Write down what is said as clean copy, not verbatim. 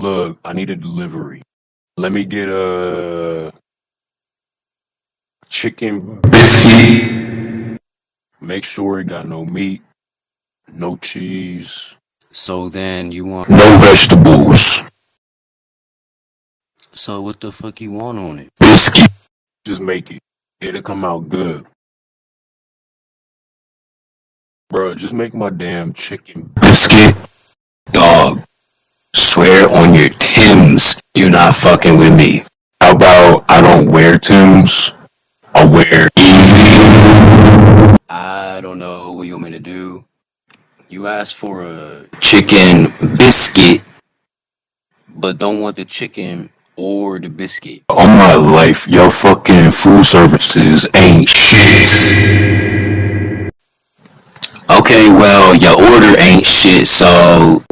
Look, I need a delivery. Let me get a chicken biscuit. Make sure it got no meat, no cheese, So then you want, no vegetables. so what the fuck you want on it? Biscuit. Just make it. It'll come out good. Bro, just make my damn chicken biscuit. Dog, swear on your Tims you're not fucking with me. How about I don't wear Tims? I wear Easy. I don't know what you want me to do. You asked for a chicken biscuit, but don't want the chicken or the biscuit. All my life, your fucking food services ain't shit. Okay, well, your order ain't shit, so